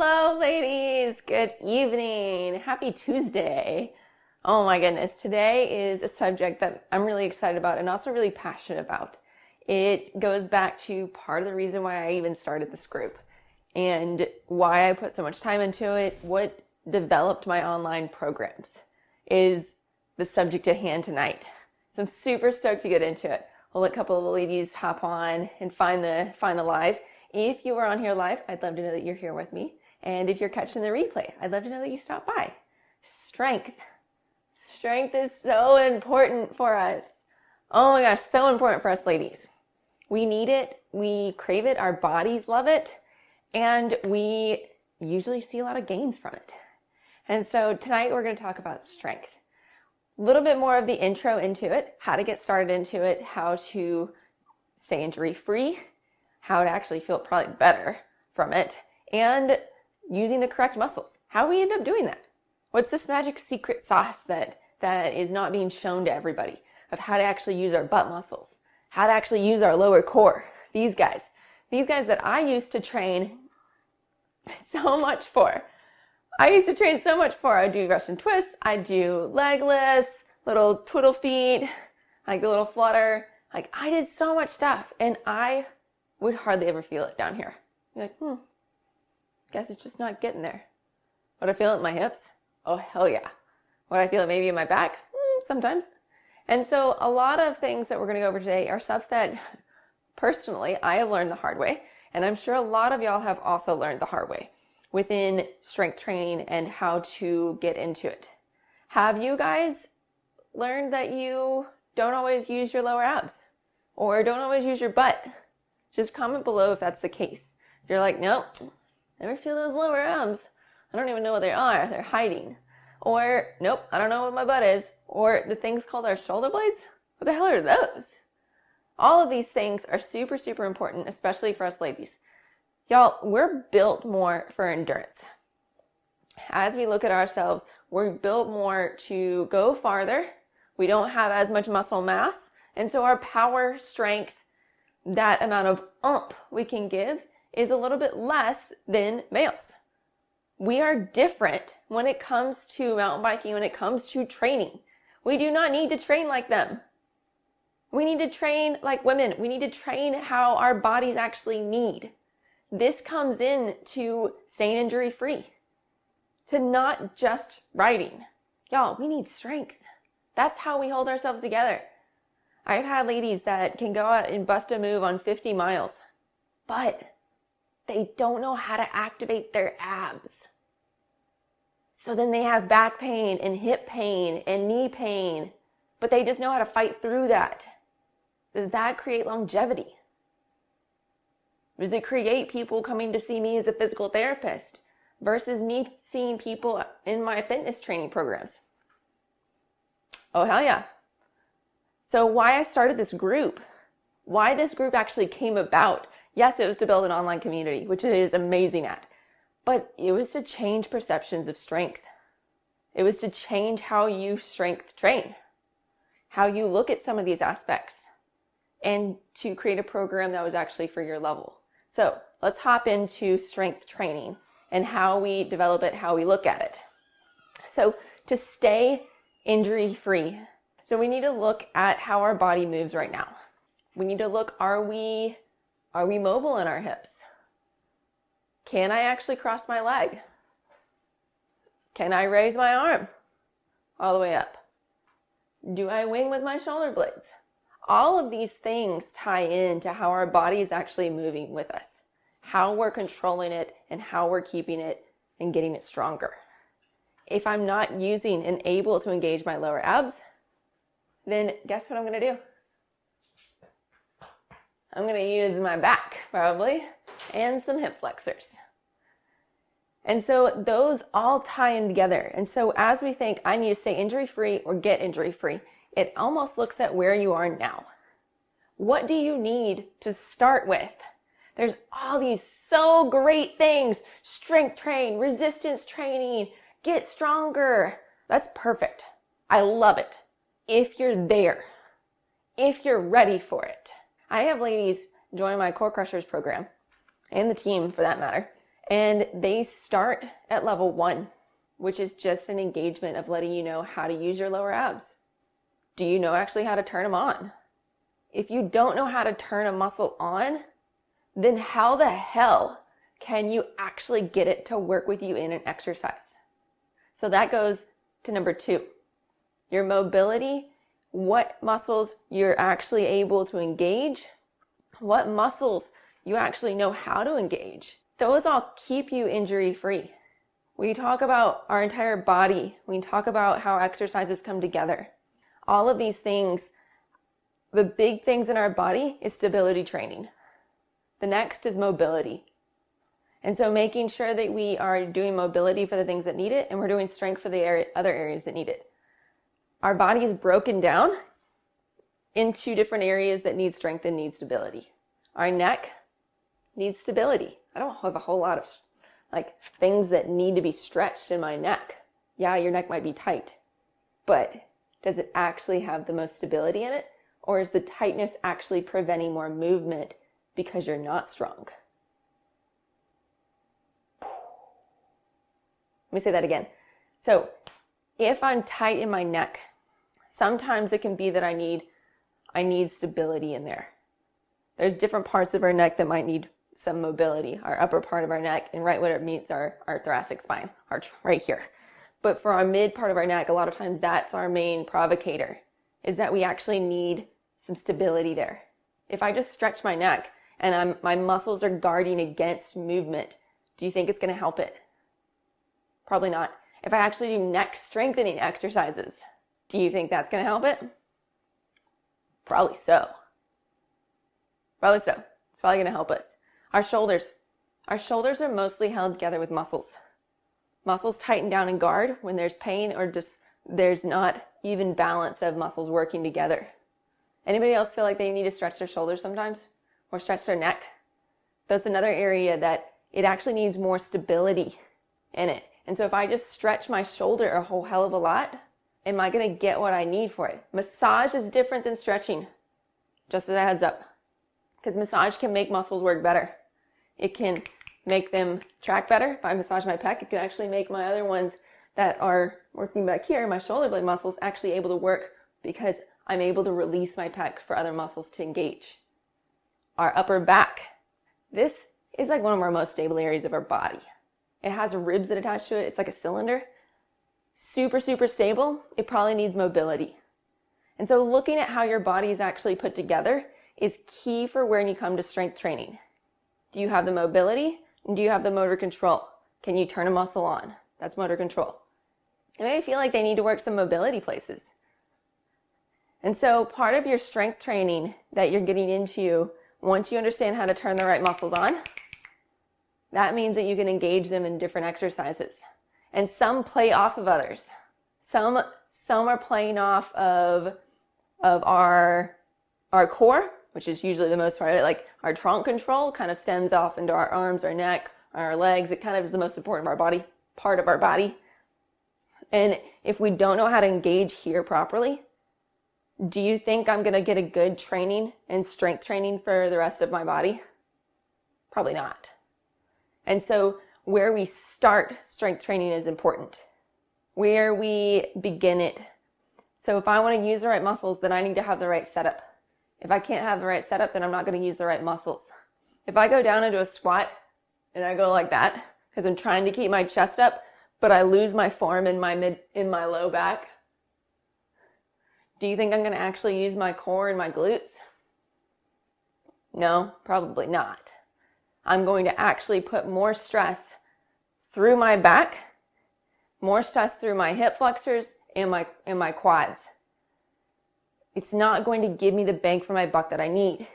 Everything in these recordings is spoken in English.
Hello, ladies. Good evening. Happy Tuesday. Oh my goodness. Today is a subject that I'm really excited about and also really passionate about. It goes back to part of the reason why I even started this group and why I put so much time into it. What developed my online programs is the subject at hand tonight. So I'm super stoked to get into it. I'll let a couple of the ladies hop on and find the live. If you are on here live, I'd love to know that you're here with me. And if you're catching the replay, I'd love to know that you stopped by. Strength. Strength is so important for us. Oh my gosh, so important for us ladies. We need it. We crave it. Our bodies love it. And we usually see a lot of gains from it. And so tonight we're going to talk about strength. A little bit more of the intro into it, how to get started into it, how to stay injury-free, how to actually feel probably better from it, and using the correct muscles. How we end up doing that. What's this magic secret sauce that is not being shown to everybody of how to actually use our butt muscles, how to actually use our lower core. These guys that I used to train so much for. I used to train so much for. I do Russian twists, I do leg lifts, little twiddle feet, like a little flutter. Like I did so much stuff and I would hardly ever feel it down here. You're like, guess it's just not getting there. Would I feel it in my hips? Oh, hell yeah. Would I feel it maybe in my back? Sometimes. And so a lot of things that we're going to go over today are stuff that personally I have learned the hard way. And I'm sure a lot of y'all have also learned the hard way within strength training and how to get into it. Have you guys learned that you don't always use your lower abs or don't always use your butt? Just comment below if that's the case. If you're like, nope, never feel those lower abs. I don't even know what they are. They're hiding. Or, nope, I don't know what my butt is. Or the things called our shoulder blades. What the hell are those? All of these things are super, super important, especially for us ladies. Y'all, we're built more for endurance. As we look at ourselves, we're built more to go farther. We don't have as much muscle mass. And so our power, strength, that amount of oomph we can give is a little bit less than males. We are different when it comes to mountain biking, when it comes to training. We do not need to train like them. We need to train like women. We need to train how our bodies actually need. This comes in to staying injury-free, to not just riding. Y'all, we need strength. That's how we hold ourselves together. I've had ladies that can go out and bust a move on 50 miles, but they don't know how to activate their abs. So then they have back pain and hip pain and knee pain, but they just know how to fight through that. Does that create longevity? Does it create people coming to see me as a physical therapist versus me seeing people in my fitness training programs? Oh, hell yeah. So why I started this group, why this group actually came about. Yes, it was to build an online community, which it is amazing at, but it was to change perceptions of strength. It was to change how you strength train, how you look at some of these aspects, and to create a program that was actually for your level. So let's hop into strength training and how we develop it, how we look at it. So to stay injury-free, so we need to look at how our body moves right now. We need to look, are we mobile in our hips? Can I actually cross my leg? Can I raise my arm all the way up? Do I wing with my shoulder blades? All of these things tie into how our body is actually moving with us, how we're controlling it and how we're keeping it and getting it stronger. If I'm not using and able to engage my lower abs, then guess what I'm going to do? I'm going to use my back probably and some hip flexors. And so those all tie in together. And so as we think I need to stay injury-free or get injury-free, it almost looks at where you are now. What do you need to start with? There's all these so great things. Strength train, resistance training, get stronger. That's perfect. I love it. If you're there, if you're ready for it. I have ladies join my Core Crushers program, and the team for that matter, And they start at level 1, which is just an engagement of letting you know how to use your lower abs. Do you know actually how to turn them on? If you don't know how to turn a muscle on, then how the hell can you actually get it to work with you in an exercise? So that goes to number 2. Your mobility, what muscles you're actually able to engage, what muscles you actually know how to engage. Those all keep you injury-free. We talk about our entire body. We talk about how exercises come together. All of these things, the big things in our body is stability training. The next is mobility. And so making sure that we are doing mobility for the things that need it, and we're doing strength for the other areas that need it. Our body is broken down into different areas that need strength and need stability. Our neck needs stability. I don't have a whole lot of things that need to be stretched in my neck. Yeah, your neck might be tight, but does it actually have the most stability in it? Or is the tightness actually preventing more movement because you're not strong? Let me say that again. So if I'm tight in my neck, sometimes it can be that I need stability in there. There's different parts of our neck that might need some mobility. Our upper part of our neck, and right where it meets our thoracic spine, right here. But for our mid part of our neck, a lot of times that's our main provocator, is that we actually need some stability there. If I just stretch my neck and my muscles are guarding against movement, do you think it's going to help it? Probably not. If I actually do neck strengthening exercises, do you think that's going to help it? Probably so. Probably so. It's probably going to help us. Our shoulders are mostly held together with muscles. Muscles tighten down and guard when there's pain or just there's not even balance of muscles working together. Anybody else feel like they need to stretch their shoulders sometimes or stretch their neck? That's another area that it actually needs more stability in it. And so if I just stretch my shoulder a whole hell of a lot, am I going to get what I need for it? Massage is different than stretching, just as a heads up, because massage can make muscles work better. It can make them track better. If I massage my pec, it can actually make my other ones that are working back here, my shoulder blade muscles, actually able to work because I'm able to release my pec for other muscles to engage. Our upper back. This is like one of our most stable areas of our body. It has ribs that attach to it. It's like a cylinder. Super, super stable. It probably needs mobility. And so looking at how your body is actually put together is key for when you come to strength training. Do you have the mobility? And do you have the motor control? Can you turn a muscle on? That's motor control. You may feel like they need to work some mobility places. And so part of your strength training that you're getting into, once you understand how to turn the right muscles on, that means that you can engage them in different exercises. And some play off of others. Some are playing off of our core, which is usually the most part of it. Like our trunk control kind of stems off into our arms, our neck, our legs. It kind of is the most important part of our body. And if we don't know how to engage here properly, do you think I'm going to get a good training and strength training for the rest of my body? Probably not. And so where we start strength training is important. Where we begin it. So if I want to use the right muscles, then I need to have the right setup. If I can't have the right setup, then I'm not going to use the right muscles. If I go down into a squat and I go like that because I'm trying to keep my chest up, but I lose my form in my low back, do you think I'm going to actually use my core and my glutes? No, probably not. I'm going to actually put more stress through my back, more stress through my hip flexors and my quads. It's not going to give me the bang for my buck that I need.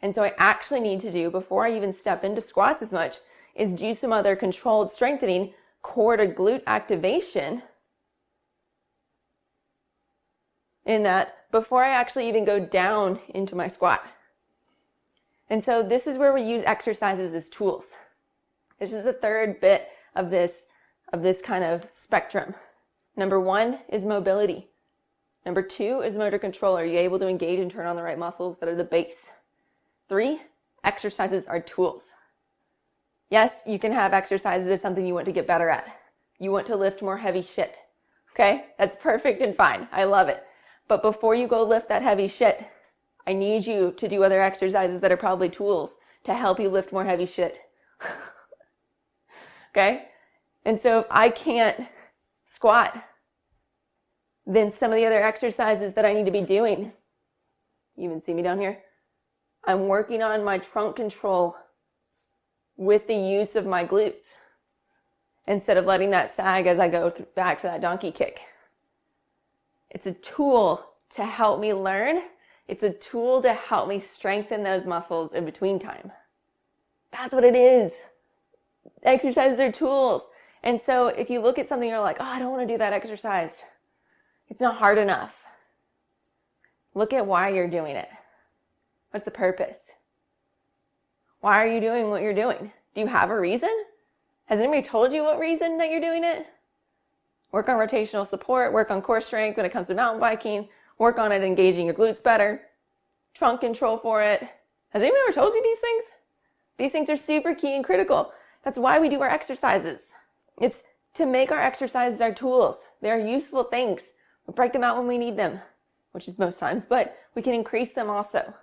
And so I actually need to do, before I even step into squats as much, is do some other controlled strengthening, core to glute activation in that before I actually even go down into my squat. And so this is where we use exercises as tools. This is the third bit of this kind of spectrum. Number 1 is mobility. Number 2 is motor control. Are you able to engage and turn on the right muscles that are the base? 3, exercises are tools. Yes, you can have exercises as something you want to get better at. You want to lift more heavy shit. Okay? That's perfect and fine. I love it. But before you go lift that heavy shit, I need you to do other exercises that are probably tools to help you lift more heavy shit. Okay? And so if I can't squat, then some of the other exercises that I need to be doing, you even see me down here, I'm working on my trunk control with the use of my glutes instead of letting that sag as I go back to that donkey kick. It's a tool to help me learn. It's a tool to help me strengthen those muscles in between time. That's what it is. Exercises are tools. And so if you look at something, you're like, oh, I don't want to do that exercise. It's not hard enough. Look at why you're doing it. What's the purpose? Why are you doing what you're doing? Do you have a reason? Has anybody told you what reason that you're doing it? Work on rotational support, work on core strength when it comes to mountain biking, work on it engaging your glutes better, trunk control for it. Has anyone ever told you these things? These things are super key and critical. That's why we do our exercises. It's to make our exercises our tools. They're useful things. We break them out when we need them, which is most times, but we can increase them also.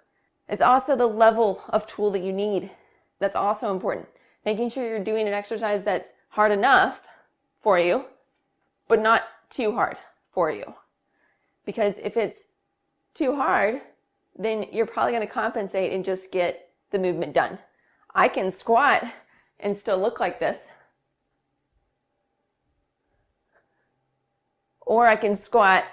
It's also the level of tool that you need. That's also important. Making sure you're doing an exercise that's hard enough for you, but not too hard for you. Because if it's too hard, then you're probably going to compensate and just get the movement done. I can squat and still look like this. Or I can squat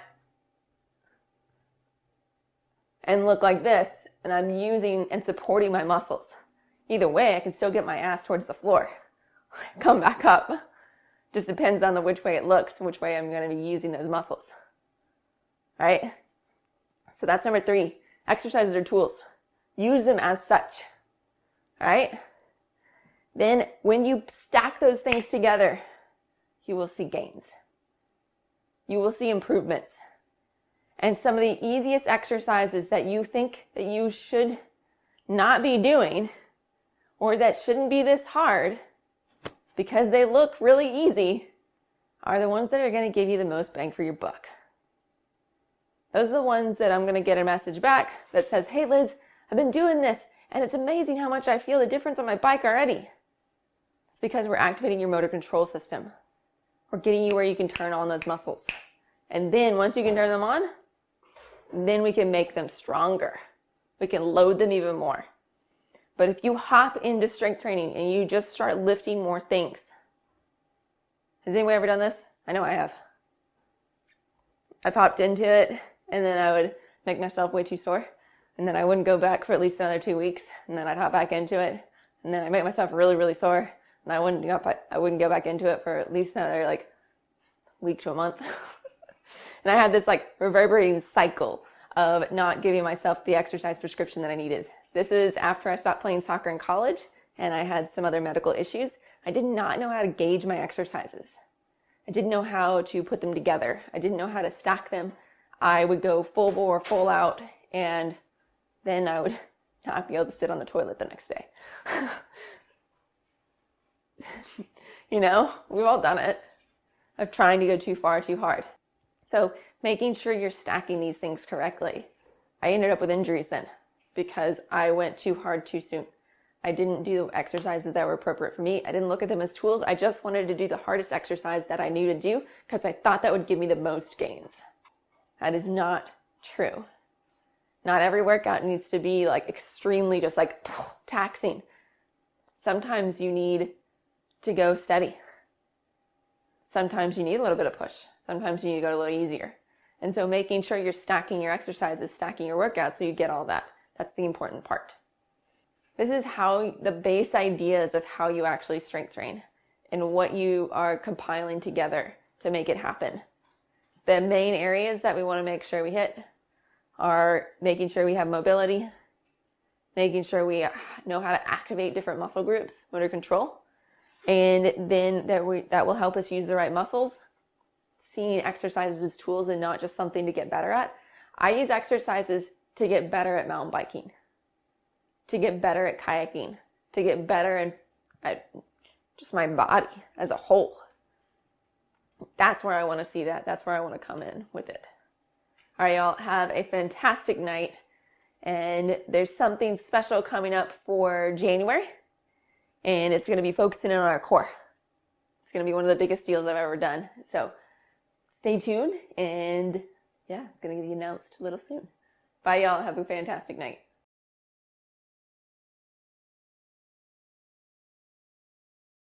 and look like this, and I'm using and supporting my muscles. Either way, I can still get my ass towards the floor. Come back up. Just depends on which way it looks and which way I'm going to be using those muscles. Right? So that's number 3. Exercises are tools. Use them as such. All right? Then when you stack those things together, you will see gains. You will see improvements. And some of the easiest exercises that you think that you should not be doing, or that shouldn't be this hard because they look really easy, are the ones that are going to give you the most bang for your buck. Those are the ones that I'm going to get a message back that says, hey Liz, I've been doing this and it's amazing how much I feel the difference on my bike already. It's because we're activating your motor control system. We're getting you where you can turn on those muscles. And then once you can turn them on, then we can make them stronger. We can load them even more. But if you hop into strength training and you just start lifting more things, has anyone ever done this? I know I have. I've hopped into it and then I would make myself way too sore. And then I wouldn't go back for at least another 2 weeks. And then I'd hop back into it. And then I'd make myself really, really sore. And I wouldn't go back into it for at least another week to a month. And I had this reverberating cycle of not giving myself the exercise prescription that I needed. This is after I stopped playing soccer in college and I had some other medical issues. I did not know how to gauge my exercises. I didn't know how to put them together. I didn't know how to stack them. I would go full bore, full out, and then I would not be able to sit on the toilet the next day. We've all done it, of trying to go too far, too hard. So making sure you're stacking these things correctly. I ended up with injuries then because I went too hard too soon. I didn't do the exercises that were appropriate for me. I didn't look at them as tools. I just wanted to do the hardest exercise that I knew to do because I thought that would give me the most gains. That is not true. Not every workout needs to be extremely just taxing. Sometimes you need to go steady. Sometimes you need a little bit of push. Sometimes you need to go a little easier. And so making sure you're stacking your exercises, stacking your workouts so you get all that. That's the important part. This is how the base ideas of how you actually strength train and what you are compiling together to make it happen. The main areas that we want to make sure we hit are making sure we have mobility, making sure we know how to activate different muscle groups, motor control, and then that will help us use the right muscles, seeing exercises as tools and not just something to get better at. I use exercises to get better at mountain biking, to get better at kayaking, to get better in just my body as a whole. That's where I want to see that. That's where I want to come in with it. All right, y'all, have a fantastic night. And there's something special coming up for January. And it's going to be focusing on our core. It's going to be one of the biggest deals I've ever done. So stay tuned. And yeah, it's going to get announced a little soon. Bye, y'all. Have a fantastic night.